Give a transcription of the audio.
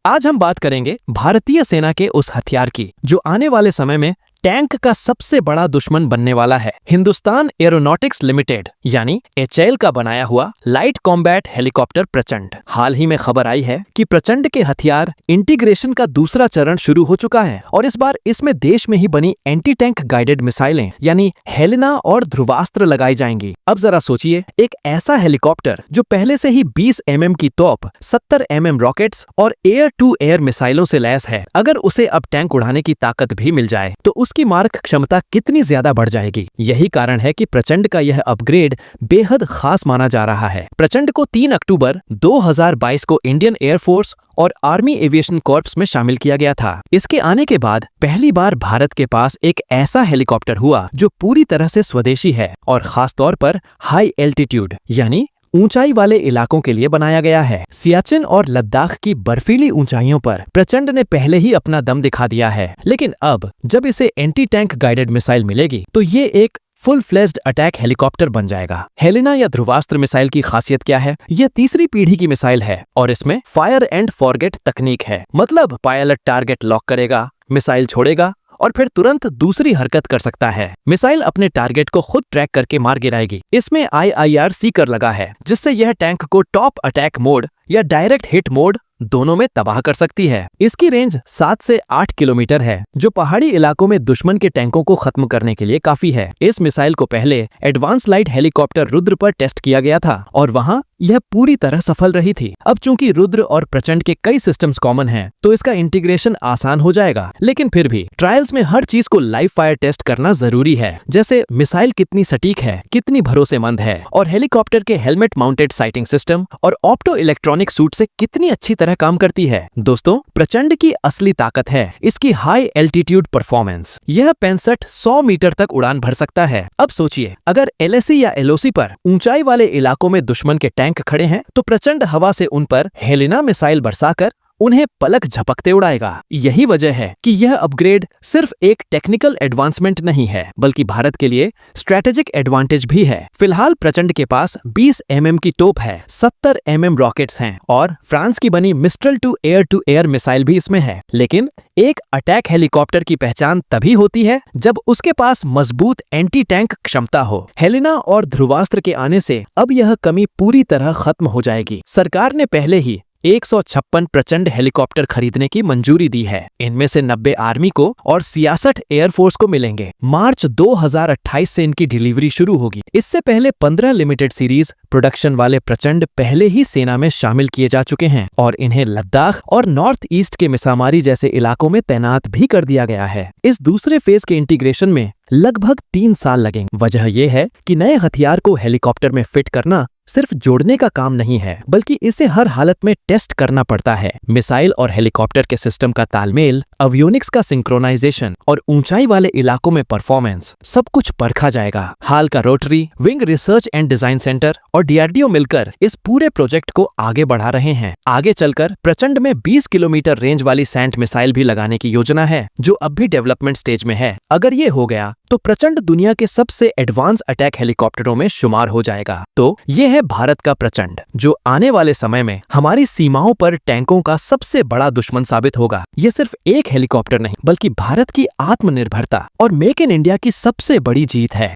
आज हम बात करेंगे भारतीय सेना के उस हथियार की जो आने वाले समय में टैंक का सबसे बड़ा दुश्मन बनने वाला है। हिंदुस्तान एरोनॉटिक्स लिमिटेड यानी एचएएल का बनाया हुआ लाइट कॉम्बैट हेलीकॉप्टर प्रचंड। हाल ही में खबर आई है कि प्रचंड के हथियार इंटीग्रेशन का दूसरा चरण शुरू हो चुका है और इस बार इसमें देश में ही बनी एंटी टैंक गाइडेड मिसाइलें यानी हेलेना और ध्रुवास्त्र लगाई जाएंगी। अब जरा सोचिए, एक ऐसा हेलीकॉप्टर जो पहले से ही 20 mm की तोप, 70 mm रॉकेट्स और एयर टू एयर मिसाइलों से लैस है, अगर उसे अब टैंक उड़ाने की ताकत भी मिल जाए तो उसकी मारक क्षमता कितनी ज्यादा बढ़ जाएगी। यही कारण है कि प्रचंड का यह अपग्रेड बेहद खास माना जा रहा है। प्रचंड को 3 अक्टूबर 2022 को इंडियन एयरफोर्स और आर्मी एविएशन कॉर्प्स में शामिल किया गया था। इसके आने के बाद पहली बार भारत के पास एक ऐसा हेलीकॉप्टर हुआ जो पूरी तरह से स्वदेशी है और खास तौर पर हाई एल्टीट्यूड यानी ऊंचाई वाले इलाकों के लिए बनाया गया है। सियाचिन और लद्दाख की बर्फीली ऊंचाइयों पर प्रचंड ने पहले ही अपना दम दिखा दिया है, लेकिन अब जब इसे एंटी टैंक गाइडेड मिसाइल मिलेगी तो ये एक फुल फ्लेज्ड अटैक हेलीकॉप्टर बन जाएगा। हेलेना या ध्रुवास्त्र मिसाइल की खासियत क्या है? यह तीसरी पीढ़ी की मिसाइल है और इसमें फायर एंड फॉरगेट तकनीक है। मतलब पायलट टारगेट लॉक करेगा, मिसाइल छोड़ेगा और फिर तुरंत दूसरी हरकत कर सकता है। मिसाइल अपने टारगेट को खुद ट्रैक करके मार गिराएगी। इसमें IIR सीकर लगा है जिससे यह टैंक को टॉप अटैक मोड या डायरेक्ट हिट मोड दोनों में तबाह कर सकती है। इसकी रेंज 7 से 8 किलोमीटर है जो पहाड़ी इलाकों में दुश्मन के टैंकों को खत्म करने के लिए काफी है। इस मिसाइल को पहले एडवांस लाइट हेलीकॉप्टर रुद्र पर टेस्ट किया गया था और वहां यह पूरी तरह सफल रही थी। अब चूंकि रुद्र और प्रचंड के कई सिस्टम्स कॉमन हैं, तो इसका इंटीग्रेशन आसान हो जाएगा, लेकिन फिर भी ट्रायल्स में हर चीज को लाइव फायर टेस्ट करना जरूरी है। जैसे मिसाइल कितनी सटीक है, कितनी भरोसेमंद है और हेलीकॉप्टर के हेलमेट माउंटेड साइटिंग सिस्टम और ऑप्टो इलेक्ट्रॉनिक सूट से कितनी अच्छी तरह काम करती है। दोस्तों, प्रचंड की असली ताकत है इसकी हाई एल्टीट्यूड परफॉर्मेंस। यह 65-100 मीटर तक उड़ान भर सकता है। अब सोचिए, अगर LAC या LOC पर ऊंचाई वाले इलाकों में दुश्मन के टैंक खड़े हैं तो प्रचंड हवा से उन पर हेलेना मिसाइल बरसाकर उन्हें पलक झपकते उड़ाएगा। यही वजह है कि यह अपग्रेड सिर्फ एक टेक्निकल एडवांसमेंट नहीं है, बल्कि भारत के लिए स्ट्रेटेजिक एडवांटेज भी है। फिलहाल प्रचंड के पास 20 mm की तोप है, 70 mm रॉकेट्स हैं और फ्रांस की बनी मिस्ट्रल टू एयर मिसाइल भी इसमें है। लेकिन एक अटैक हेलीकॉप्टर की पहचान तभी होती है जब उसके पास मजबूत एंटी टैंक क्षमता हो। हेलेना और ध्रुवास्त्र के आने से अब यह कमी पूरी तरह खत्म हो जाएगी। सरकार ने पहले ही 156 प्रचंड हेलीकॉप्टर खरीदने की मंजूरी दी है। इनमें से 90 आर्मी को और 66 एयरफोर्स को मिलेंगे। मार्च 2028 से इनकी डिलीवरी शुरू होगी। इससे पहले 15 लिमिटेड सीरीज प्रोडक्शन वाले प्रचंड पहले ही सेना में शामिल किए जा चुके हैं और इन्हें लद्दाख और नॉर्थ ईस्ट के मिसामारी जैसे इलाकों में तैनात भी कर दिया गया है। इस दूसरे फेज के इंटीग्रेशन में लगभग 3 साल लगेंगे। वजह यह है कि नए हथियार को हेलीकॉप्टर में फिट करना सिर्फ जोड़ने का काम नहीं है, बल्कि इसे हर हालत में टेस्ट करना पड़ता है। मिसाइल और हेलीकॉप्टर के सिस्टम का तालमेल, अवियोनिक्स का सिंक्रोनाइजेशन और ऊंचाई वाले इलाकों में परफॉर्मेंस, सब कुछ परखा जाएगा। हाल का rotary wing research and design centre और DRDO मिलकर इस पूरे प्रोजेक्ट को आगे बढ़ा रहे हैं। आगे चलकर प्रचंड में 20 किलोमीटर रेंज वाली सैंट मिसाइल भी लगाने की योजना है, जो अब भी डेवलपमेंट स्टेज में है। अगर ये हो गया तो प्रचंड दुनिया के सबसे एडवांस अटैक हेलीकॉप्टरों में शुमार हो जाएगा। तो ये है भारत का प्रचंड, जो आने वाले समय में हमारी सीमाओं पर टैंकों का सबसे बड़ा दुश्मन साबित होगा। ये सिर्फ एक हेलीकॉप्टर नहीं, बल्कि भारत की आत्मनिर्भरता और मेक इन इंडिया की सबसे बड़ी जीत है।